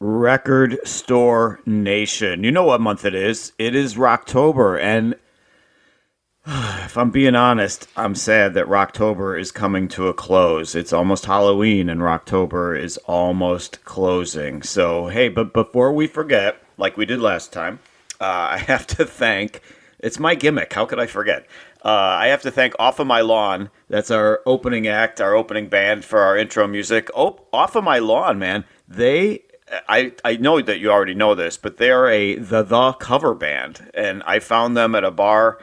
Record Store Nation. You know what month it is. It is Rocktober, and if I'm being honest, I'm sad that Rocktober is coming to a close. It's almost Halloween, and Rocktober is almost closing. So, hey, but before we forget, like we did last time, I have to thank. It's my gimmick. How could I forget? I have to thank Off of My Lawn. That's our opening act, our opening band for our intro music. Oh, Off of My Lawn, man. I know that you already know this, but they are a the cover band, and I found them at a bar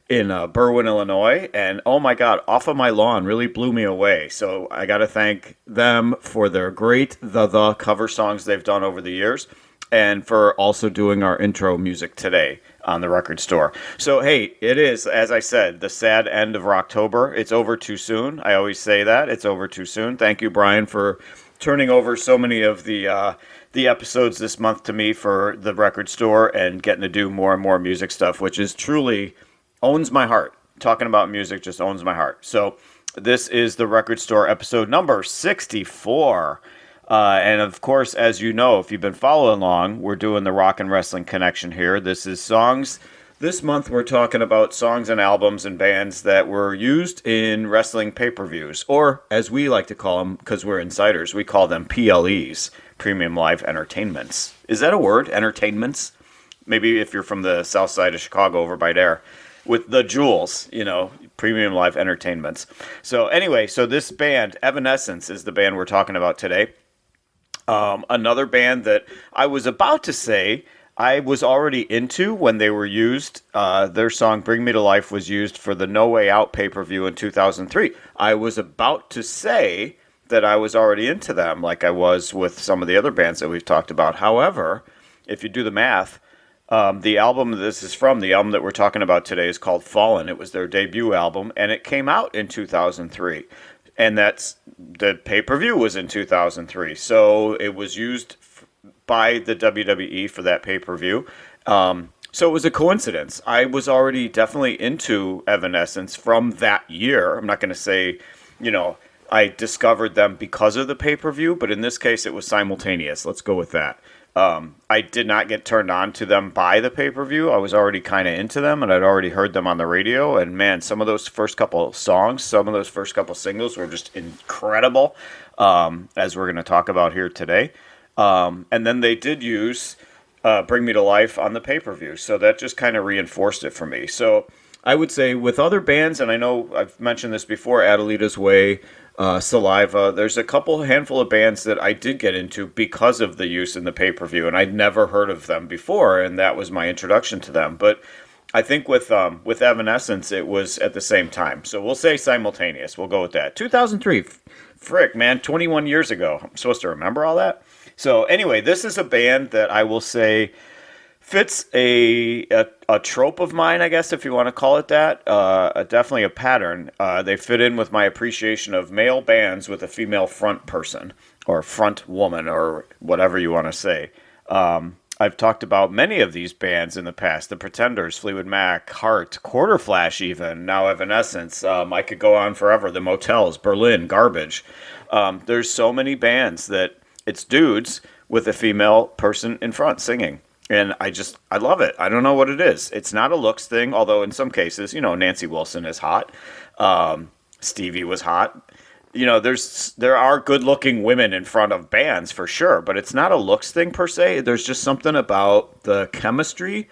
in Berwyn, Illinois, and oh my God, Off of My Lawn really blew me away. So I got to thank them for their great the cover songs they've done over the years, and for also doing our intro music today on the record store. So hey, it is, as I said, the sad end of Rocktober. It's over too soon. I always say that it's over too soon. Thank you, Brian, for turning over so many of the episodes this month to me for the record store and getting to do more and more music stuff, which is truly owns my heart. Talking about music just owns my heart. So this is the record store episode number 64. And of course, as you know, if you've been following along, we're doing the rock and wrestling connection here. This is songs. This month we're talking about songs and albums and bands that were used in wrestling pay-per-views, or as we like to call them, because we're insiders, we call them PLEs, Premium Live Entertainments. Is that a word? Entertainments? Maybe if you're from the south side of Chicago over by there. With the jewels, Premium Live Entertainments. So anyway, so this band, Evanescence, is the band we're talking about today. Another band that I was about to say I was already into when they were used. Their song Bring Me to Life was used for the No Way Out pay-per-view in 2003. I was about to say that I was already into them like I was with some of the other bands that we've talked about. However, if you do the math, the album this is from, the album that we're talking about today, is called Fallen. It was their debut album, and it came out in 2003. And the pay-per-view was in 2003. So it was used by the WWE for that pay-per-view. So it was a coincidence. I was already definitely into Evanescence from that year. I'm not going to say, I discovered them because of the pay-per-view, but in this case it was simultaneous. Let's go with that. I did not get turned on to them by the pay-per-view. I was already kind of into them, and I'd already heard them on the radio. And man, some of those first couple songs, some of those first couple singles were just incredible, as we're going to talk about here today. And then they did use Bring Me to Life on the pay-per-view, so that just kind of reinforced it for me. So I would say with other bands, and I know I've mentioned this before, Adelita's Way, Saliva, there's a handful of bands that I did get into because of the use in the pay-per-view, and I'd never heard of them before, and that was my introduction to them. But I think with Evanescence, it was at the same time. So we'll say simultaneous. We'll go with that. 2003. Frick, man, 21 years ago. I'm supposed to remember all that? So anyway, this is a band that I will say fits a trope of mine, I guess, if you want to call it that. Definitely a pattern. They fit in with my appreciation of male bands with a female front person, or front woman, or whatever you want to say. I've talked about many of these bands in the past. The Pretenders, Fleetwood Mac, Heart, Quarterflash even, now Evanescence. I could go on forever. The Motels, Berlin, Garbage. There's so many bands that it's dudes with a female person in front singing. And I love it. I don't know what it is. It's not a looks thing, although in some cases, Nancy Wilson is hot. Stevie was hot. There are good-looking women in front of bands for sure, but it's not a looks thing per se. There's just something about the chemistry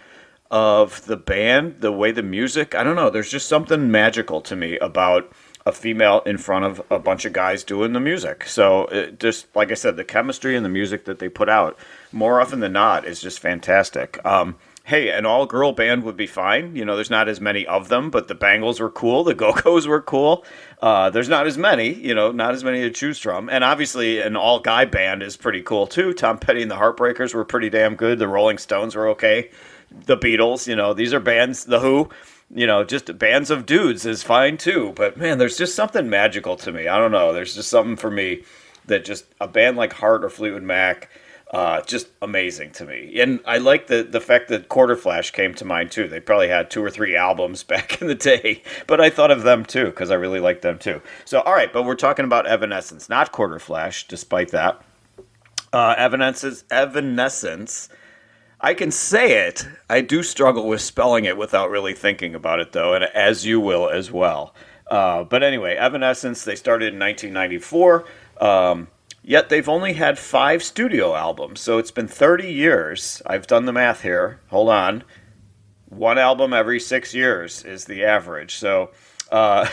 of the band, the way the music, I don't know. There's just something magical to me about a female in front of a bunch of guys doing the music. So just like I said, the chemistry and the music that they put out, more often than not, is just fantastic. Hey, an all-girl band would be fine. There's not as many of them, but the Bangles were cool. The Go-Go's were cool. There's not as many, not as many to choose from. And obviously, an all-guy band is pretty cool, too. Tom Petty and the Heartbreakers were pretty damn good. The Rolling Stones were okay. The Beatles, these are bands. The Who, just bands of dudes is fine, too. But, man, there's just something magical to me. I don't know. There's just something for me that just a band like Heart or Fleetwood Mac, just amazing to me. And I like the fact that Quarterflash came to mind too. They probably had 2 or 3 albums back in the day, but I thought of them too because I really liked them too. So all right, but we're talking about Evanescence, not Quarterflash, despite that. Evanescence. I can say it. I do struggle with spelling it without really thinking about it, though, and as you will as well. But anyway, Evanescence, they started in 1994, yet they've only had five studio albums, so it's been 30 years. I've done the math here. Hold on. One album every 6 years is the average. Uh,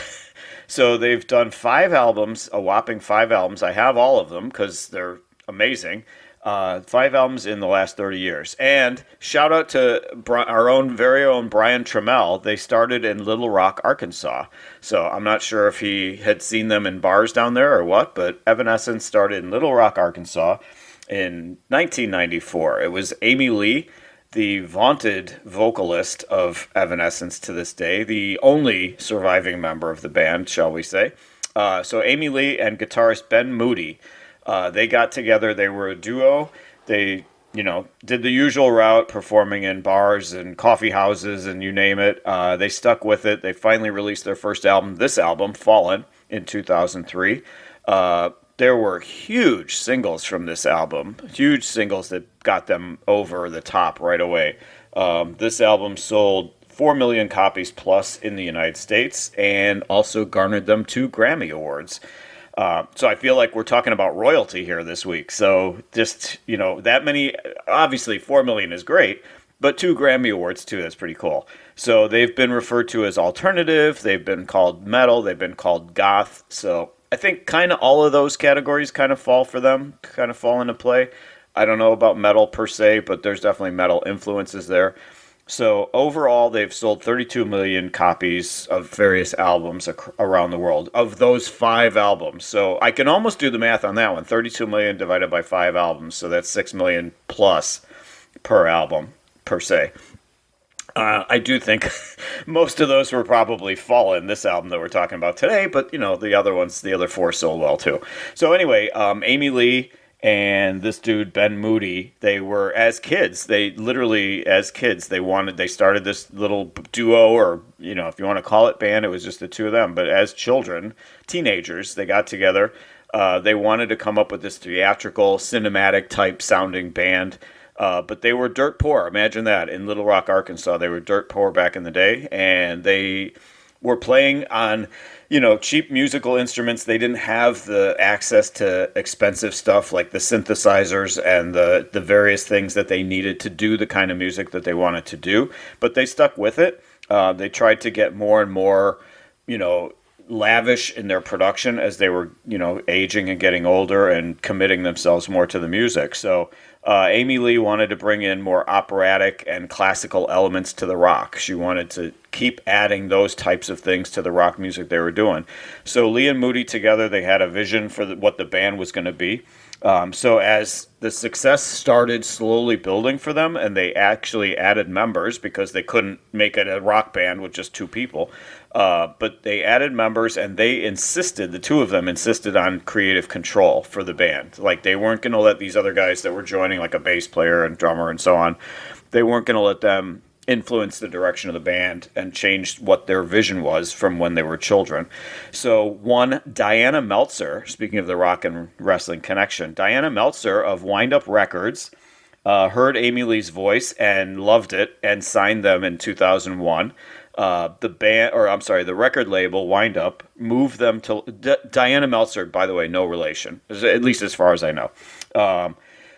so they've done five albums, a whopping five albums. I have all of them because they're amazing. Five albums in the last 30 years. And shout out to our own very own Brian Trammell. They started in Little Rock, Arkansas. So I'm not sure if he had seen them in bars down there or what, but Evanescence started in Little Rock, Arkansas in 1994. It was Amy Lee, the vaunted vocalist of Evanescence to this day, the only surviving member of the band, shall we say. So Amy Lee and guitarist Ben Moody, they got together. They were a duo. They, did the usual route, performing in bars and coffee houses and you name it. They stuck with it. They finally released their first album, this album, Fallen, in 2003. There were huge singles from this album, huge singles that got them over the top right away. This album sold 4 million copies plus in the United States and also garnered them 2 Grammy Awards. So I feel like we're talking about royalty here this week. So just, that many, obviously 4 million is great, but 2 Grammy Awards too, that's pretty cool. So they've been referred to as alternative, they've been called metal, they've been called goth. So I think kind of all of those categories kind of fall for them, kind of fall into play. I don't know about metal per se, but there's definitely metal influences there. So overall, they've sold 32 million copies of various albums around the world of those five albums. So I can almost do the math on that one. 32 million divided by five albums. So that's 6 million plus per album, per se. I do think most of those were probably Fallen, this album that we're talking about today, but the other ones, the other four sold well too. So anyway, Amy Lee and this dude Ben Moody, they were as kids. They literally, as kids, they started this little duo, or if you want to call it band, it was just the two of them. But as children, teenagers, they got together. They wanted to come up with this theatrical, cinematic type sounding band. But they were dirt poor. Imagine that. In Little Rock, Arkansas, they were dirt poor back in the day, and they were playing on, cheap musical instruments. They didn't have the access to expensive stuff like the synthesizers and the various things that they needed to do the kind of music that they wanted to do. But they stuck with it. They tried to get more and more, lavish in their production as they were, aging and getting older and committing themselves more to the music. So Amy Lee wanted to bring in more operatic and classical elements to the rock. She wanted to keep adding those types of things to the rock music they were doing. So Lee and Moody together, they had a vision for what the band was going to be. So as the success started slowly building for them, and they actually added members because they couldn't make it a rock band with just two people, but they added members, and the two of them insisted on creative control for the band. Like, they weren't going to let these other guys that were joining, like a bass player and drummer and so on, they weren't going to let them influenced the direction of the band and changed what their vision was from when they were children. So one, Diana Meltzer, speaking of the rock and wrestling connection, Diana Meltzer of Wind Up Records heard Amy Lee's voice and loved it and signed them in 2001. The record label Wind Up moved them to Diana Meltzer, by the way, no relation, at least as far as I know.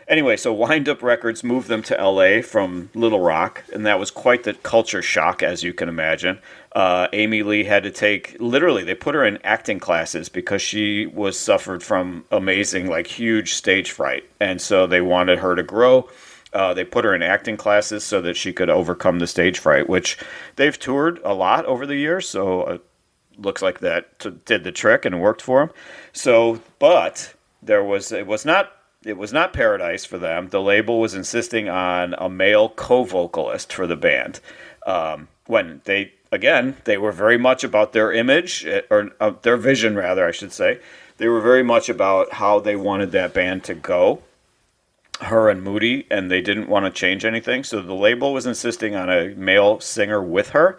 Anyway, so Wind Up Records moved them to LA from Little Rock, and that was quite the culture shock, as you can imagine. Amy Lee had to they put her in acting classes because she suffered from amazing, huge stage fright. And so they wanted her to grow. They put her in acting classes so that she could overcome the stage fright, which they've toured a lot over the years, so it looks like that did the trick and worked for them. So, but it was not paradise for them. The label was insisting on a male co-vocalist for the band. When they were very much about their image, or their vision, rather, I should say. They were very much about how they wanted that band to go, her and Moody, and they didn't want to change anything. So the label was insisting on a male singer with her.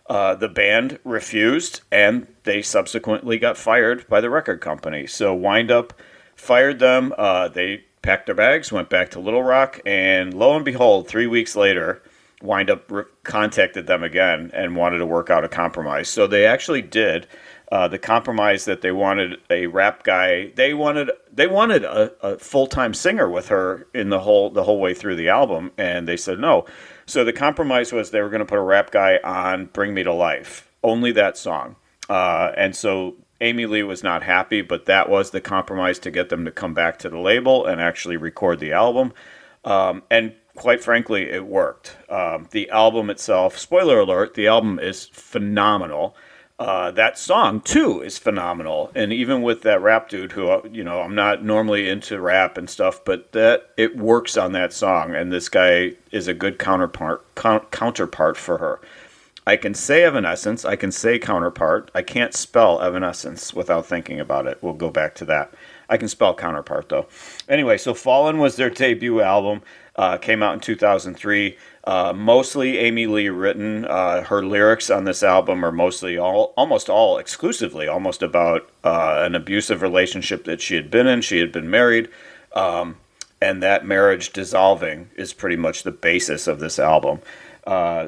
The band refused, and they subsequently got fired by the record company. So Wind Up fired them. They packed their bags, went back to Little Rock, and lo and behold, 3 weeks later, wind up contacted them again and wanted to work out a compromise. So they actually did. The compromise that they wanted a rap guy. They wanted a full time singer with her in the whole way through the album, and they said no. So the compromise was they were going to put a rap guy on "Bring Me to Life," only that song, and so Amy Lee was not happy, but that was the compromise to get them to come back to the label and actually record the album. And quite frankly, it worked. The album itself, spoiler alert, the album is phenomenal. That song too is phenomenal, and even with that rap dude, who I'm not normally into rap and stuff, but that it works on that song, and this guy is a good counterpart for her. I can say Evanescence, I can say counterpart. I can't spell Evanescence without thinking about it. We'll go back to that. I can spell counterpart though. Anyway, so Fallen was their debut album. Came out in 2003. Mostly Amy Lee written. Her lyrics on this album are almost all exclusively, almost about an abusive relationship that she had been in. She had been married, and that marriage dissolving is pretty much the basis of this album.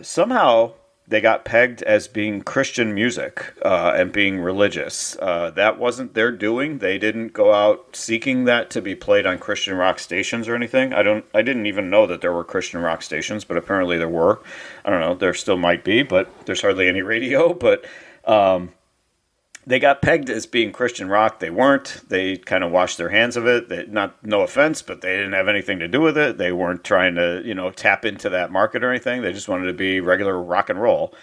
Somehow they got pegged as being Christian music and being religious. That wasn't their doing. They didn't go out seeking that to be played on Christian rock stations or anything. I didn't even know that there were Christian rock stations, but apparently there were. I don't know. There still might be, but there's hardly any radio. But they got pegged as being Christian rock. They weren't. They kind of washed their hands of it. No offense, but they didn't have anything to do with it. They weren't trying to, tap into that market or anything. They just wanted to be regular rock and roll.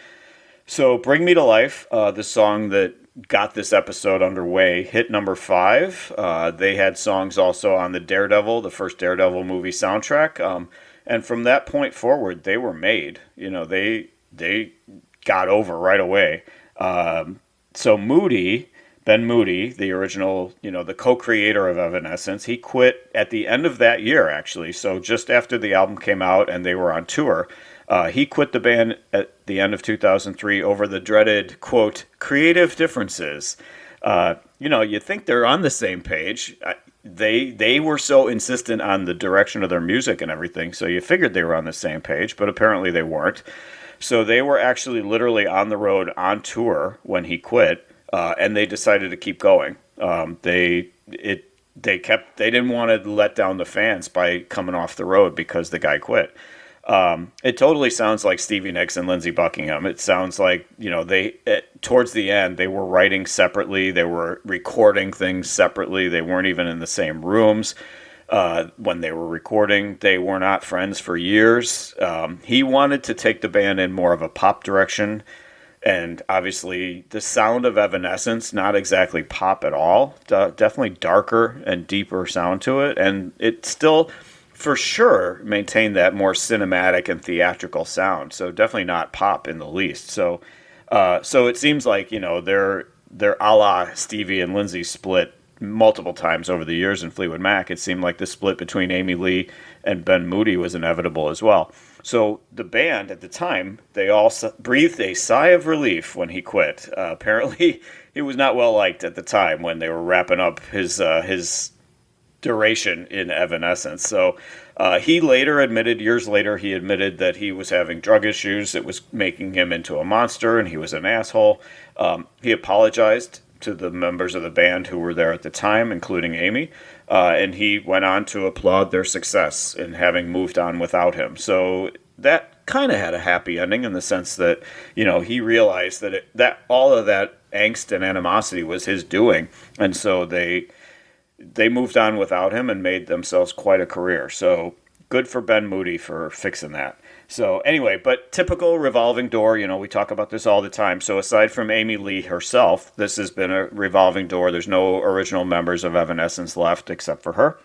So Bring Me to Life, the song that got this episode underway, hit number 5. They had songs also on the first Daredevil movie soundtrack. And from that point forward, they were made. They got over right away. So Ben Moody, the original, the co-creator of Evanescence, he quit at the end of that year, actually. So just after the album came out and they were on tour, he quit the band at the end of 2003 over the dreaded, quote, creative differences. You think they're on the same page. They were so insistent on the direction of their music and everything, so you figured they were on the same page, but apparently they weren't. So they were actually literally on the road on tour when he quit, and they decided to keep going. They didn't want to let down the fans by coming off the road because the guy quit. It totally sounds like Stevie Nicks and Lindsey Buckingham. It sounds like, towards the end, they were writing separately. They were recording things separately. They weren't even in the same rooms. When they were recording, they were not friends for years. He wanted to take the band in more of a pop direction, and obviously the sound of Evanescence, not exactly pop at all, definitely darker and deeper sound to it, and it still, for sure, maintained that more cinematic and theatrical sound, so definitely not pop in the least. So it seems like, they're a la Stevie and Lindsey split multiple times over the years in Fleetwood Mac. It seemed like the split between Amy Lee and Ben Moody was inevitable as well. So the band at the time, they all breathed a sigh of relief when he quit. Apparently, he was not well liked at the time when they were wrapping up his duration in Evanescence. So years later, he admitted that he was having drug issues. It was making him into a monster, and he was an asshole. He apologized to the members of the band who were there at the time, including Amy, and he went on to applaud their success in having moved on without him. So that kind of had a happy ending in the sense that, he realized that all of that angst and animosity was his doing, and so they moved on without him and made themselves quite a career. So good for Ben Moody for fixing that. So anyway, but typical revolving door, we talk about this all the time. So aside from Amy Lee herself, this has been a revolving door. There's no original members of Evanescence left except for her.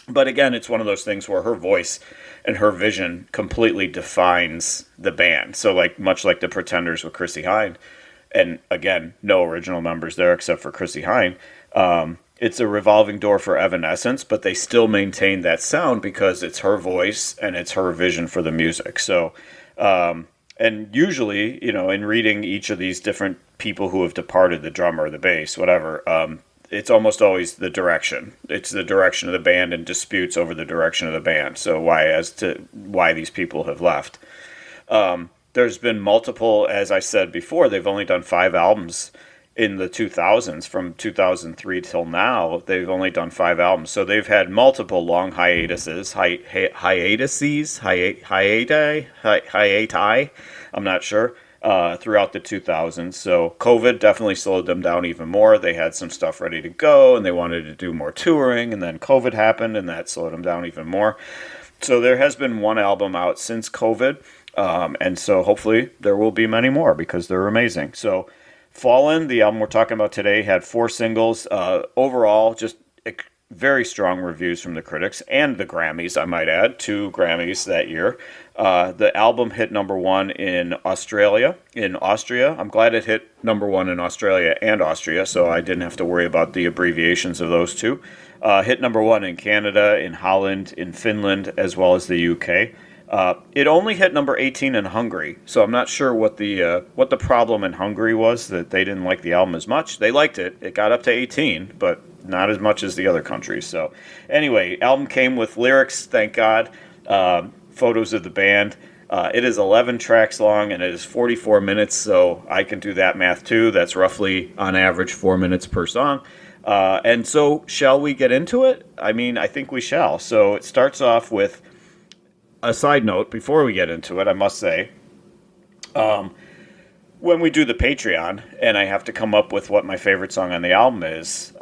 But again, it's one of those things where her voice and her vision completely defines the band. So much like the Pretenders with Chrissie Hynde, and again, no original members there except for Chrissie Hynde. It's a revolving door for Evanescence, but they still maintain that sound because it's her voice and it's her vision for the music. So, and usually, in reading each of these different people who have departed, the drummer, the bass, whatever, it's almost always the direction. It's the direction of the band and disputes over the direction of the band. So why as to why these people have left. There's been multiple, as I said before, they've only done 5 albums in the 2000s. From 2003 till now, they've only done 5 albums. So they've had multiple long hiatuses, hiati, I'm not sure, throughout the 2000s. So COVID definitely slowed them down even more. They had some stuff ready to go and they wanted to do more touring, and then COVID happened and that slowed them down even more. So there has been one album out since COVID, and so hopefully there will be many more because they're amazing. So Fallen, the album we're talking about today, had 4 singles. Overall, just very strong reviews from the critics and the Grammys, I might add. 2 Grammys that year. The album hit #1 in Austria. I'm glad it hit #1 in Australia and Austria, so I didn't have to worry about the abbreviations of those two. Hit #1 in Canada, in Holland, in Finland, as well as the UK. It only hit number 18 in Hungary, so I'm not sure what the problem in Hungary was, that they didn't like the album as much. They liked it. It got up to 18, but not as much as the other countries. So anyway, album came with lyrics, thank God, photos of the band. It is 11 tracks long, and it is 44 minutes, so I can do that math too. That's roughly, on average, 4 minutes per song. And so, shall we get into it? I mean, I think we shall. So it starts off with a side note before we get into it, I must say. When we do the Patreon and I have to come up with what my favorite song on the album is,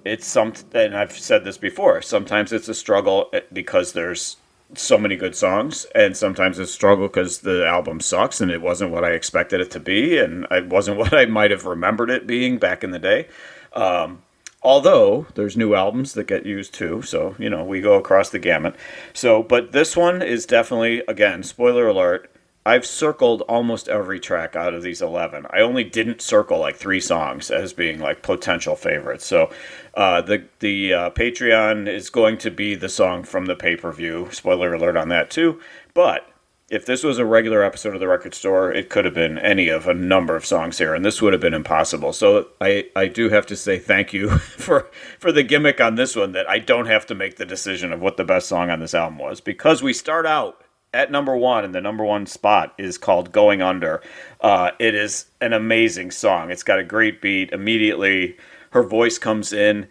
it's something, and I've said this before, sometimes it's a struggle because there's so many good songs, and sometimes it's a struggle because the album sucks and it wasn't what I expected it to be, and it wasn't what I might have remembered it being back in the day. Although there's new albums that get used too, so we go across the gamut. So, but this one is definitely, again, spoiler alert, I've circled almost every track out of these 11. I only didn't circle like 3 songs as being like potential favorites. So the Patreon is going to be the song from the pay-per-view. Spoiler alert on that too. But if this was a regular episode of The Record Store, it could have been any of a number of songs here, and this would have been impossible. So I do have to say thank you for the gimmick on this one, that I don't have to make the decision of what the best song on this album was, because we start out at #1, and the #1 spot is called Going Under. It is an amazing song. It's got a great beat. Immediately, her voice comes in.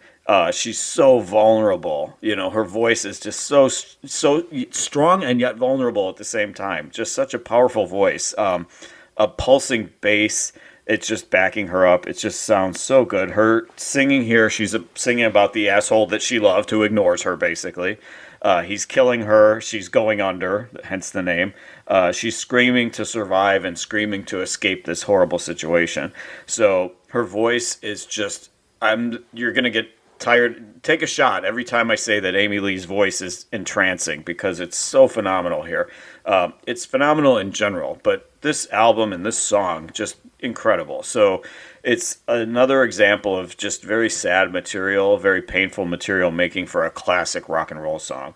She's so vulnerable. Her voice is just so strong and yet vulnerable at the same time. Just such a powerful voice. A pulsing bass. It's just backing her up. It just sounds so good. Her singing here, she's singing about the asshole that she loved who ignores her, basically. He's killing her. She's going under, hence the name. She's screaming to survive and screaming to escape this horrible situation. So her voice is just, you're going to get tired. Take a shot every time I say that Amy Lee's voice is entrancing, because it's so phenomenal here. It's phenomenal in general, but this album and this song, just incredible. So it's another example of just very sad material, very painful material, making for a classic rock and roll song.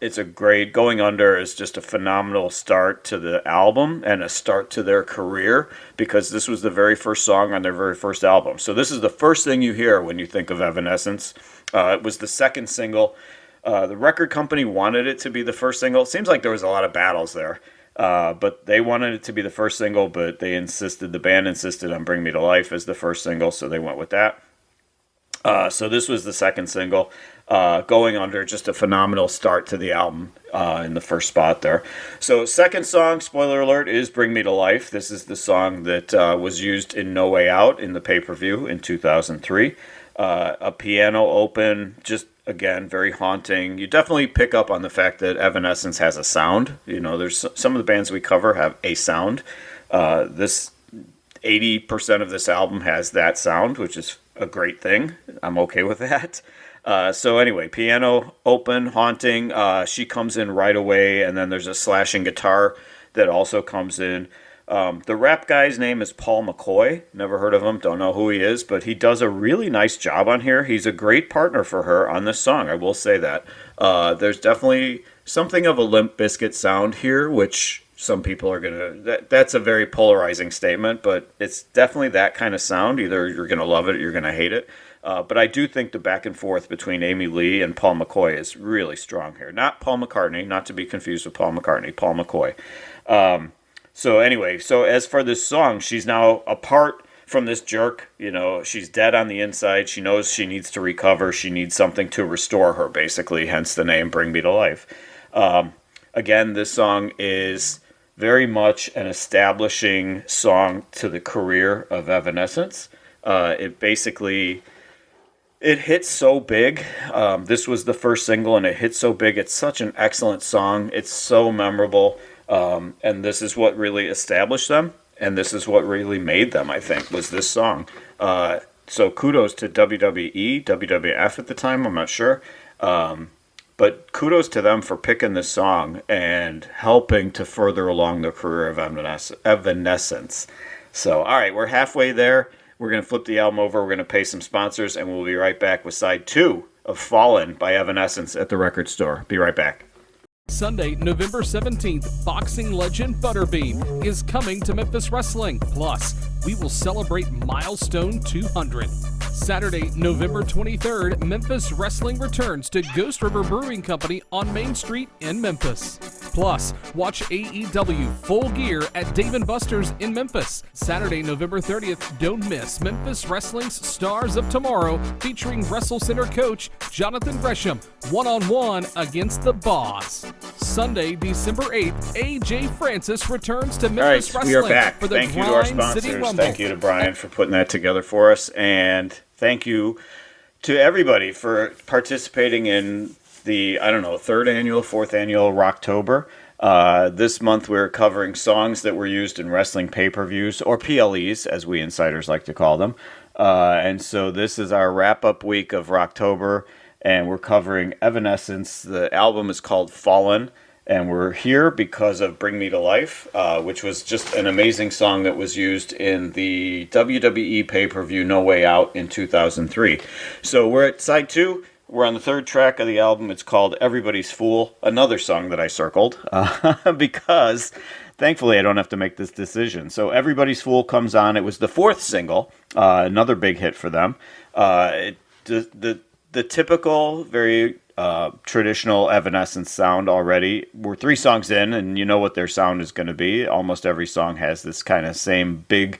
It's a great, Going Under is just a phenomenal start to the album and a start to their career, because this was the very first song on their very first album. So this is the first thing you hear when you think of Evanescence. It was the second single. The record company wanted it to be the first single. It seems like there was a lot of battles there. But they wanted it to be the first single, but the band insisted on Bring Me to Life as the first single, so they went with that. So this was the second single. Going Under, just a phenomenal start to the album in the first spot there. So second song, spoiler alert, is Bring Me to Life. This is the song that was used in No Way Out in the pay-per-view in 2003. A piano open, just, again, very haunting. You definitely pick up on the fact that Evanescence has a sound. There's some of the bands we cover have a sound. This 80% of this album has that sound, which is a great thing. I'm okay with that. So anyway, piano open, haunting. She comes in right away, and then there's a slashing guitar that also comes in. The rap guy's name is Paul McCoy. Never heard of him, don't know who he is, but he does a really nice job on here. He's a great partner for her on this song, I will say that. There's definitely something of a Limp Bizkit sound here, which some people are going to... That's a very polarizing statement, but it's definitely that kind of sound. Either you're going to love it or you're going to hate it. But I do think the back and forth between Amy Lee and Paul McCoy is really strong here. Not Paul McCartney, not to be confused with Paul McCartney, Paul McCoy. So anyway, so as for this song, she's now apart from this jerk. She's dead on the inside. She knows she needs to recover. She needs something to restore her, basically, hence the name Bring Me to Life. Again, this song is very much an establishing song to the career of Evanescence. It hit so big. This was the first single, and it hit so big. It's such an excellent song. It's so memorable. And this is what really established them. And this is what really made them, I think, was this song. So kudos to WWE, WWF at the time, I'm not sure. But kudos to them for picking this song and helping to further along the career of Evanescence. So, all right, we're halfway there. We're going to flip the album over. We're going to pay some sponsors, and we'll be right back with side 2 of Fallen by Evanescence at the record store. Be right back. Sunday, November 17th, boxing legend Butterbean is coming to Memphis Wrestling. Plus, we will celebrate Milestone 200. Saturday, November 23rd, Memphis Wrestling returns to Ghost River Brewing Company on Main Street in Memphis. Plus, watch AEW Full Gear at Dave & Buster's in Memphis. Saturday, November 30th, don't miss Memphis Wrestling's Stars of Tomorrow featuring Wrestle Center coach Jonathan Gresham, one-on-one against the Boss. Sunday, December 8th, AJ Francis returns to Memphis Wrestling. We are back. For the Thank you to our Grind City sponsors. Rumble. Thank you to Brian for putting that together for us. And thank you to everybody for participating in the, third annual, fourth annual Rocktober. This month we're covering songs that were used in wrestling pay-per-views, or PLEs, as we insiders like to call them. And so this is our wrap-up week of Rocktober, and we're covering Evanescence. The album is called Fallen, and we're here because of Bring Me to Life, which was just an amazing song that was used in the WWE pay-per-view No Way Out in 2003. So we're at side 2. We're on the third track of the album. It's called Everybody's Fool, another song that I circled, because thankfully I don't have to make this decision. So Everybody's Fool comes on. It was the fourth single, another big hit for them. The typical, very traditional Evanescence sound already. We're 3 songs in, and you know what their sound is going to be. Almost every song has this kind of same big,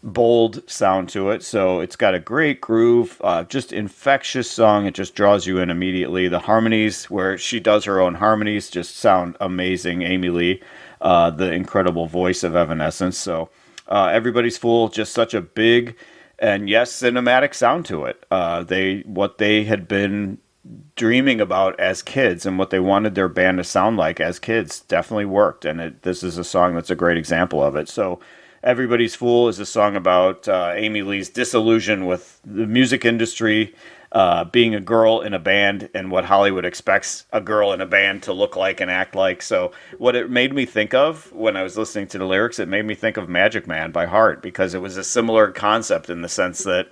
bold sound to it. So it's got a great groove, just infectious song. It just draws you in immediately. The harmonies, where she does her own harmonies, just sound amazing. Amy Lee, the incredible voice of Evanescence. So Everybody's Fool, just such a big and yes, cinematic sound to it. What they had been dreaming about as kids and what they wanted their band to sound like as kids definitely worked. And this is a song that's a great example of it. So Everybody's Fool is a song about Amy Lee's disillusion with the music industry, being a girl in a band, and what Hollywood expects a girl in a band to look like and act like. So what it made me think of when I was listening to the lyrics, it made me think of Magic Man by Heart, because it was a similar concept in the sense that,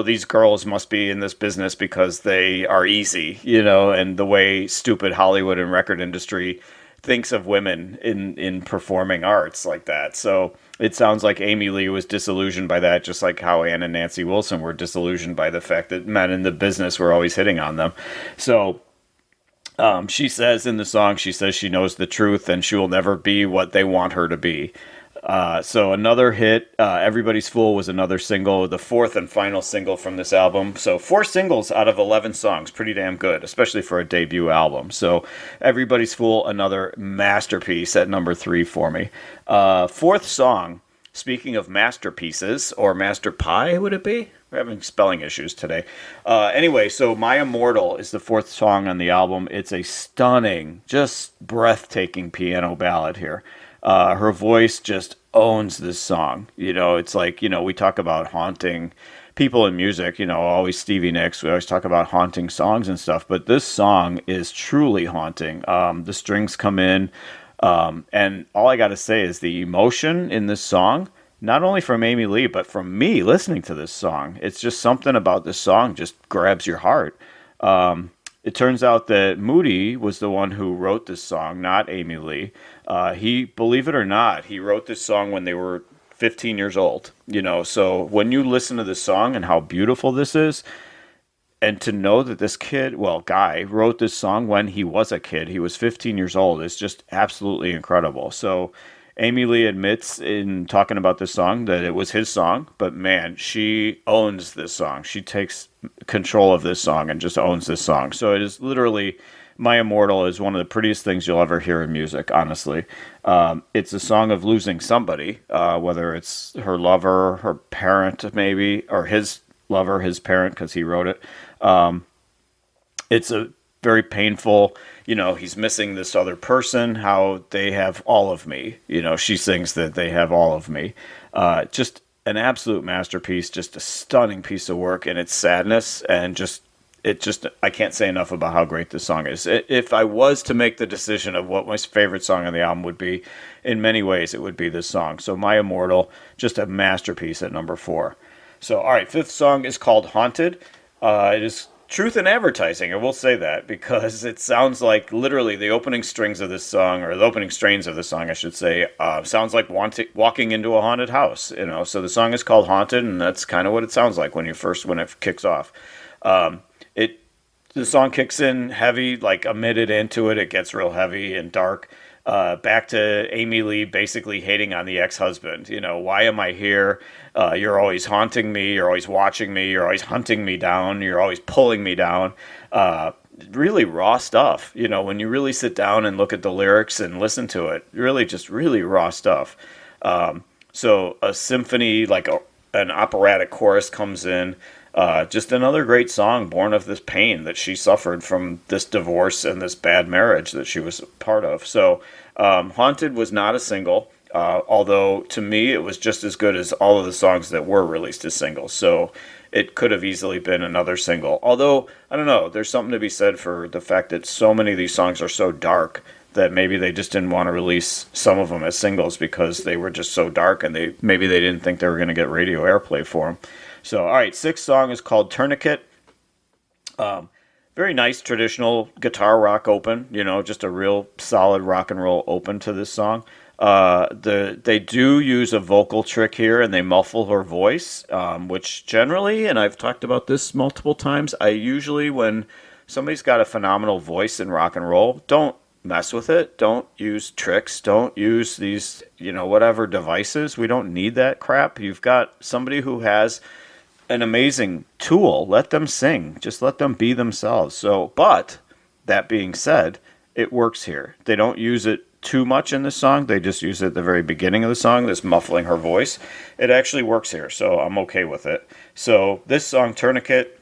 these girls must be in this business because they are easy, and the way stupid Hollywood and record industry thinks of women in performing arts like that. So it sounds like Amy Lee was disillusioned by that, just like how Ann and Nancy Wilson were disillusioned by the fact that men in the business were always hitting on them. So she says in the song, she knows the truth and she will never be what they want her to be. So another hit, Everybody's Fool was another single, the fourth and final single from this album. So 4 singles out of 11 songs, pretty damn good, especially for a debut album. So Everybody's Fool, another masterpiece at number 3 for me. Fourth song, speaking of masterpieces, or master pie, would it be? We're having spelling issues today. Anyway, so My Immortal is the 4th song on the album. It's a stunning, just breathtaking piano ballad here. Her voice just owns this song. It's like, we talk about haunting people in music, always Stevie Nicks. We always talk about haunting songs and stuff, but this song is truly haunting. The strings come in, and all I got to say is the emotion in this song, not only from Amy Lee, but from me listening to this song. It's just something about this song just grabs your heart. It turns out that Moody was the one who wrote this song, not Amy Lee. Believe it or not, he wrote this song when they were 15 years old, So when you listen to this song and how beautiful this is, and to know that this kid, well, guy, wrote this song when he was a kid, he was 15 years old, is just absolutely incredible. So Amy Lee admits in talking about this song that it was his song, but man, she owns this song. She takes control of this song and just owns this song. So it is literally, My Immortal is one of the prettiest things you'll ever hear in music, honestly. It's a song of losing somebody, whether it's her lover, her parent, maybe, or his lover, his parent, because he wrote it. It's a very painful, he's missing this other person, how they have all of me. She sings that they have all of me. Just an absolute masterpiece, just a stunning piece of work in its sadness, and I can't say enough about how great this song is. If I was to make the decision of what my favorite song on the album would be, in many ways it would be this song. So My Immortal, just a masterpiece at number 4. So, all right, fifth song is called Haunted. It is truth in advertising, I will say that, because it sounds like literally the opening strings of this song, or the opening strains of the song, I should say, sounds like walking into a haunted house, So the song is called Haunted, and that's kind of what it sounds like when it kicks off. The song kicks in heavy, like a minute into it gets real heavy and dark. Back to Amy Lee basically hating on the ex-husband. Why am I here? You're always haunting me. You're always watching me. You're always hunting me down. You're always pulling me down. Really raw stuff. When you really sit down and look at the lyrics and listen to it, really raw stuff. So a symphony, like an operatic chorus comes in. Just another great song born of this pain that she suffered from this divorce and this bad marriage that she was part of. So Haunted was not a single, although to me it was just as good as all of the songs that were released as singles. So it could have easily been another single. Although, I don't know, there's something to be said for the fact that so many of these songs are so dark that maybe they just didn't want to release some of them as singles because they were just so dark, and maybe they didn't think they were going to get radio airplay for them. So, all right, sixth song is called Tourniquet. Very nice traditional guitar rock open, just a real solid rock and roll open to this song. They do use a vocal trick here, and they muffle her voice, which generally, and I've talked about this multiple times, I usually, when somebody's got a phenomenal voice in rock and roll, don't mess with it. Don't use tricks. Don't use these, whatever devices. We don't need that crap. You've got somebody who has an amazing tool. Let them sing. Just let them be themselves. So, but that being said, it works here. They don't use it too much in this song. They just use it at the very beginning of the song, this muffling her voice. It actually works here, so I'm okay with it. So this song, Tourniquet,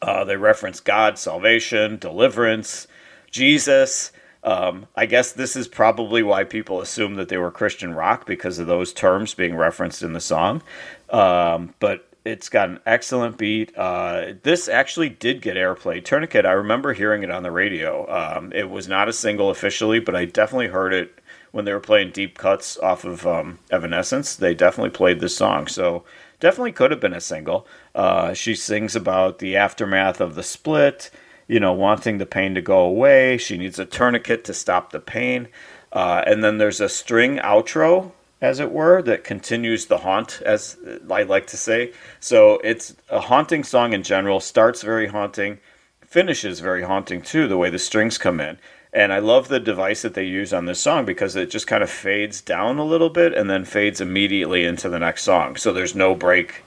they reference God, salvation, deliverance, Jesus. I guess this is probably why people assume that they were Christian rock, because of those terms being referenced in the song. But it's got an excellent beat. This actually did get airplay. Tourniquet, I remember hearing it on the radio. It was not a single officially, but I definitely heard it when they were playing deep cuts off of Evanescence. They definitely played this song. So definitely could have been a single. She sings about the aftermath of the split, wanting the pain to go away. She needs a tourniquet to stop the pain. And then there's a string outro, as it were, that continues the haunt, as I like to say. So it's a haunting song in general. Starts very haunting, finishes very haunting too, the way the strings come in. And I love the device that they use on this song, because it just kind of fades down a little bit and then fades immediately into the next song. So there's no break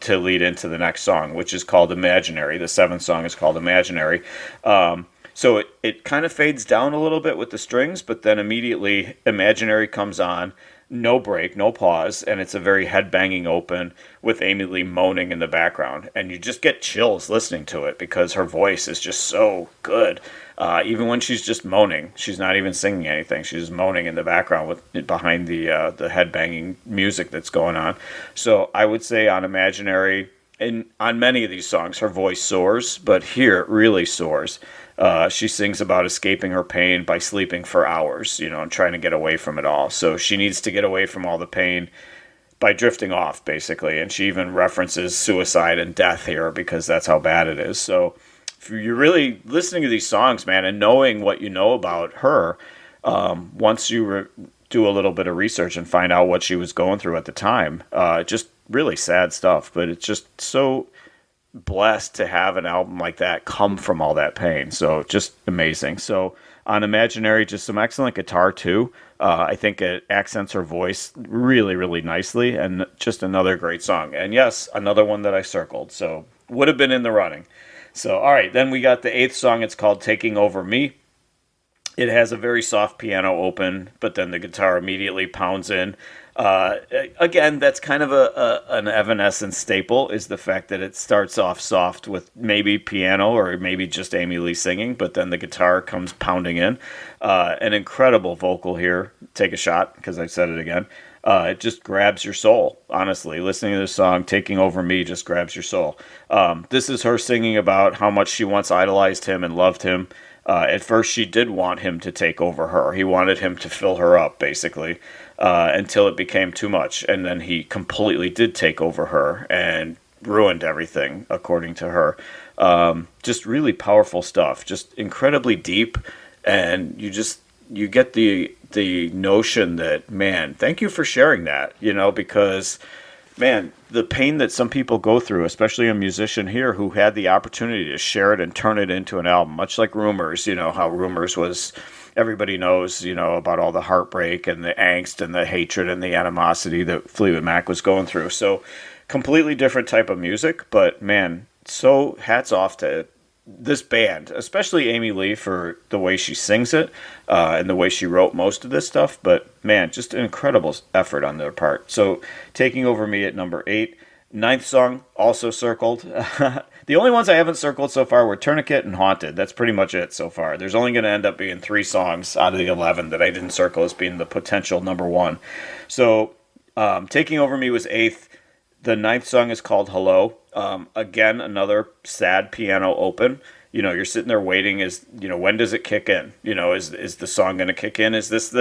to lead into the next song, which is called Imaginary. The seventh song is called Imaginary. So it kind of fades down a little bit with the strings, but then immediately Imaginary comes on. No break, no pause, and it's a very head-banging open with Amy Lee moaning in the background. And you just get chills listening to it because her voice is just so good. Even when she's just moaning, she's not even singing anything. She's just moaning in the background behind the head-banging music that's going on. So I would say on Imaginary, and on many of these songs, her voice soars, but here it really soars. She sings about escaping her pain by sleeping for hours, and trying to get away from it all. So she needs to get away from all the pain by drifting off, basically. And she even references suicide and death here because that's how bad it is. So if you're really listening to these songs, man, and knowing what you know about her, once you do a little bit of research and find out what she was going through at the time. Just really sad stuff, but it's just so blessed to have an album like that come from all that pain. So just amazing. So on Imaginary, just some excellent guitar too. I think it accents her voice really, really nicely, and just another great song. And yes, another one that I circled. So would have been in the running. So, all right, then we got the eighth song. It's called Taking Over Me. It has a very soft piano open, but then the guitar immediately pounds in. Again, that's kind of an Evanescence staple, is the fact that it starts off soft with maybe piano or maybe just Amy Lee singing, but then the guitar comes pounding in. An incredible vocal here. Take a shot, because I said it again. It just grabs your soul, honestly. Listening to this song, Taking Over Me, just grabs your soul. This is her singing about how much she once idolized him and loved him. At first, she did want him to take over her. He wanted him to fill her up, basically, until it became too much. And then he completely did take over her and ruined everything, according to her. Just really powerful stuff, just incredibly deep. And you get the notion that, man, thank you for sharing that, because, man, the pain that some people go through, especially a musician here who had the opportunity to share it and turn it into an album, much like Rumors, how Rumors was, everybody knows, about all the heartbreak and the angst and the hatred and the animosity that Fleetwood Mac was going through. So completely different type of music, but man, so hats off to this band, especially Amy Lee, for the way she sings it and the way she wrote most of this stuff. But man, just an incredible effort on their part. So Taking Over Me at number 8. Ninth song, also circled. The only ones I haven't circled so far were Tourniquet and Haunted. That's pretty much it so far. There's only going to end up being 3 songs out of the 11 that I didn't circle as being the potential number 1. So Taking Over Me was 8th. The 9th song is called Hello. Again, another sad piano open. You're sitting there waiting, when does it kick in? Is the song going to kick in? Is this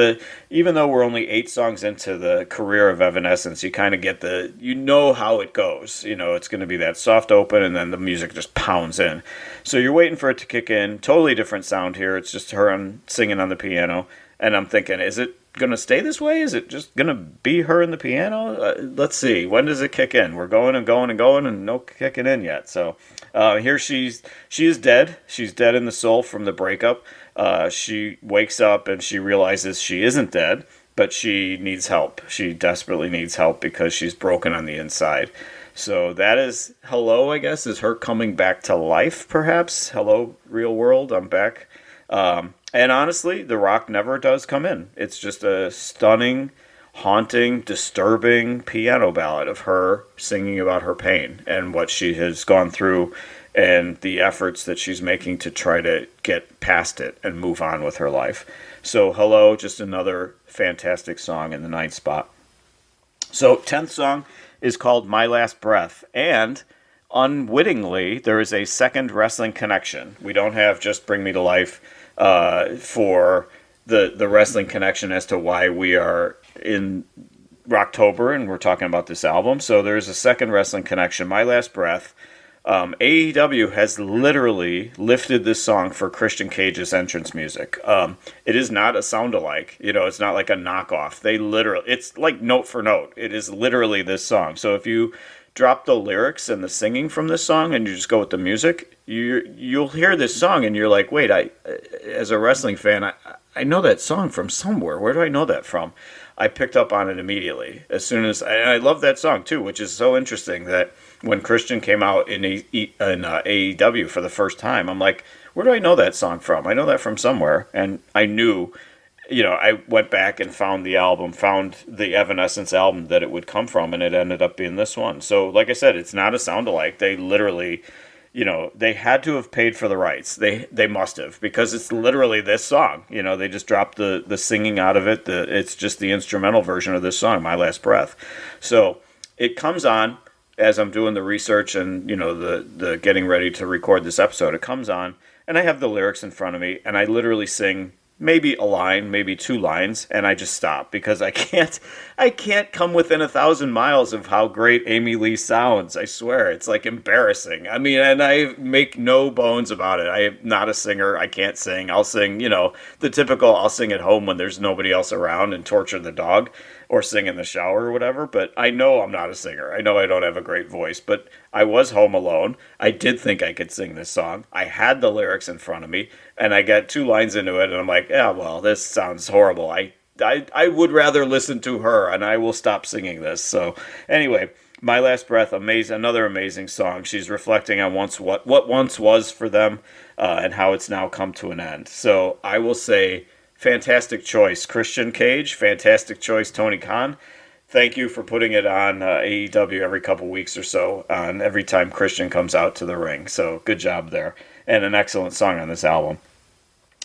even though we're only 8 songs into the career of Evanescence, you kind of get how it goes. It's going to be that soft open, and then the music just pounds in. So you're waiting for it to kick in. Totally different sound here. It's just her singing on the piano. And I'm thinking, is it going to stay this way? Is it just going to be her and the piano? Let's see. When does it kick in? We're going and going and going, and no kicking in yet. So here she is dead. She's dead in the soul from the breakup. She wakes up and she realizes she isn't dead, but she needs help. She desperately needs help because she's broken on the inside. So that is Hello, I guess, is her coming back to life, perhaps. Hello, real world, I'm back. And honestly, the rock never does come in. It's just a stunning, haunting, disturbing piano ballad of her singing about her pain and what she has gone through and the efforts that she's making to try to get past it and move on with her life. So Hello, just another fantastic song in the 9th spot. So 10th song is called My Last Breath, and unwittingly, there is a second wrestling connection. We don't have just Bring Me to Life for the wrestling connection as to why we are in Rocktober and we're talking about this album. So there's a second wrestling connection, My Last Breath. AEW has literally lifted this song for Christian Cage's entrance music. It is not a sound-alike. It's not like a knockoff. It's like note for note. It is literally this song. So if you drop the lyrics and the singing from this song and you just go with the music, you'll hear this song and you're like, wait, as a wrestling fan, I know that song from somewhere. Where do I know that from? I picked up on it immediately as soon as I love that song too, which is so interesting that when Christian came out in AEW for the first time, I'm like, where do I know that song from? I know that from somewhere. And I knew, I went back and found the Evanescence album that it would come from, and it ended up being this one. So like I said, it's not a sound-alike. They literally, they had to have paid for the rights. They must have, because it's literally this song. They just dropped the singing out of it. It's just the instrumental version of this song, My Last Breath. So it comes on as I'm doing the research and, the getting ready to record this episode. It comes on, and I have the lyrics in front of me, and I literally sing maybe a line, maybe two lines, and I just stop because I can't come within 1,000 miles of how great Amy Lee sounds. I swear, it's like embarrassing. I mean, and I make no bones about it. I am not a singer. I can't sing. I'll sing, the typical. I'll sing at home when there's nobody else around and torture the dog, or sing in the shower or whatever. But I know I'm not a singer. I know I don't have a great voice, but I was home alone. I did think I could sing this song. I had the lyrics in front of me, and I got two lines into it, and I'm like, yeah, well, this sounds horrible. I would rather listen to her, and I will stop singing this. So anyway, My Last Breath, amazing, another amazing song. She's reflecting on what once was for them, and how it's now come to an end. So I will say, fantastic choice, Christian Cage. Fantastic choice, Tony Khan. Thank you for putting it on AEW every couple weeks or so, on every time Christian comes out to the ring. So good job there. And an excellent song on this album.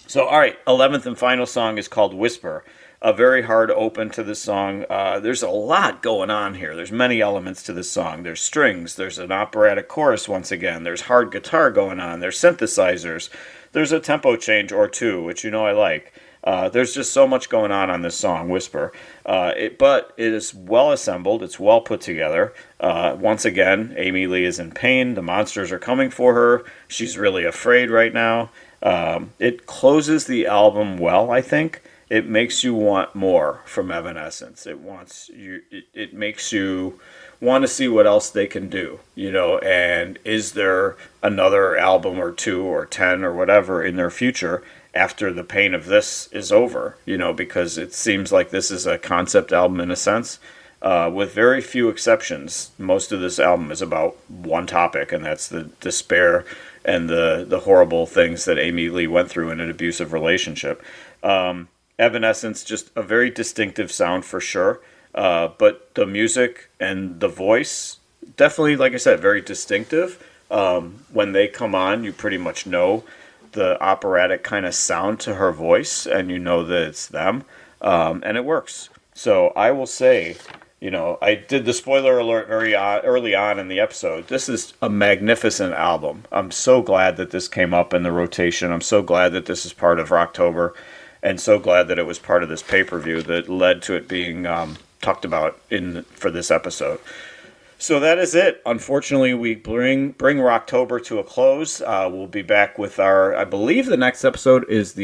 So, all right, 11th and final song is called Whisper. A very hard open to this song. There's a lot going on here. There's many elements to this song. There's strings. There's an operatic chorus once again. There's hard guitar going on. There's synthesizers. There's a tempo change or two, which I like. There's just so much going on this song, Whisper. But it is well assembled. It's well put together. Once again, Amy Lee is in pain. The monsters are coming for her. She's really afraid right now. It closes the album well, I think. It makes you want more from Evanescence. It makes you want to see what else they can do, and is there another album or two or 10 or whatever in their future after the pain of this is over, because it seems like this is a concept album in a sense, with very few exceptions. Most of this album is about one topic, and that's the despair and the horrible things that Amy Lee went through in an abusive relationship. Evanescence, just a very distinctive sound for sure, but the music and the voice, definitely, like I said, very distinctive. When they come on, you pretty much know the operatic kind of sound to her voice, and you know that it's them, and it works. So I will say, I did the spoiler alert very early on in the episode. This is a magnificent album. I'm so glad that this came up in the rotation. I'm so glad that this is part of Rocktober, and so glad that it was part of this pay-per-view that led to it being talked about for this episode. So that is it. Unfortunately, we bring Rocktober to a close. We'll be back with I believe the next episode is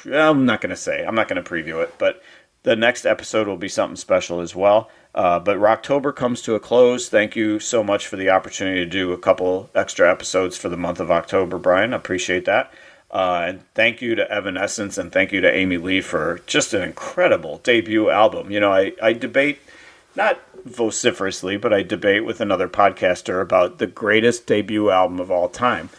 I'm not going to preview it, but the next episode will be something special as well. But Rocktober comes to a close. Thank you so much for the opportunity to do a couple extra episodes for the month of October, Brian. I appreciate that. And thank you to Evanescence, and thank you to Amy Lee for just an incredible debut album. I debate, not vociferously, but I debate with another podcaster about the greatest debut album of all time.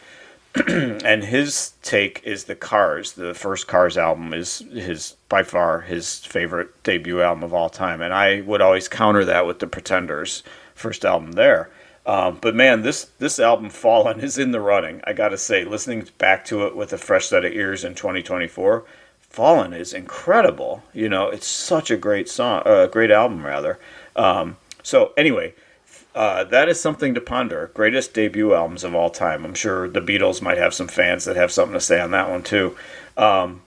And his take is the Cars. The first Cars album is by far his favorite debut album of all time. And I would always counter that with the Pretenders' first album there. But man, this album, Fallen, is in the running. I gotta say, listening back to it with a fresh set of ears in 2024, Fallen is incredible. It's such a great song, great album rather. So anyway, that is something to ponder. Greatest debut albums of all time. I'm sure the Beatles might have some fans that have something to say on that one too. And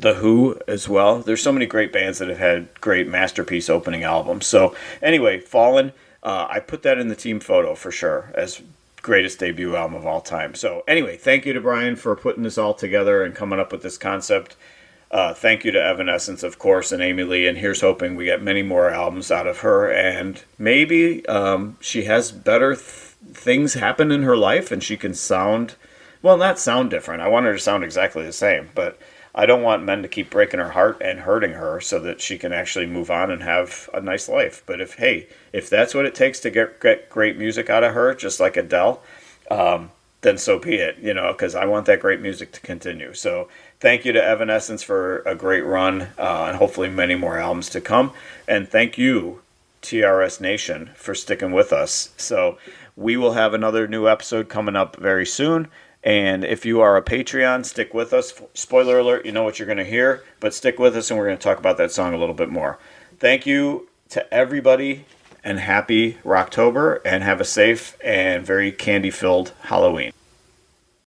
The Who as well. There's so many great bands that have had great masterpiece opening albums. So anyway, Fallen, I put that in the team photo for sure as greatest debut album of all time. So anyway, thank you to Brian for putting this all together and coming up with this concept. Thank you to Evanescence, of course, and Amy Lee, and here's hoping we get many more albums out of her, and maybe she has better things happen in her life, and she can not sound different. I want her to sound exactly the same, but I don't want men to keep breaking her heart and hurting her so that she can actually move on and have a nice life. But if that's what it takes to get great music out of her, just like Adele, then so be it, because I want that great music to continue. So thank you to Evanescence for a great run, and hopefully many more albums to come. And thank you, TRS Nation, for sticking with us. So we will have another new episode coming up very soon. And if you are a Patreon, stick with us. Spoiler alert, you know what you're going to hear, but stick with us and we're going to talk about that song a little bit more. Thank you to everybody, and happy Rocktober, and have a safe and very candy-filled Halloween.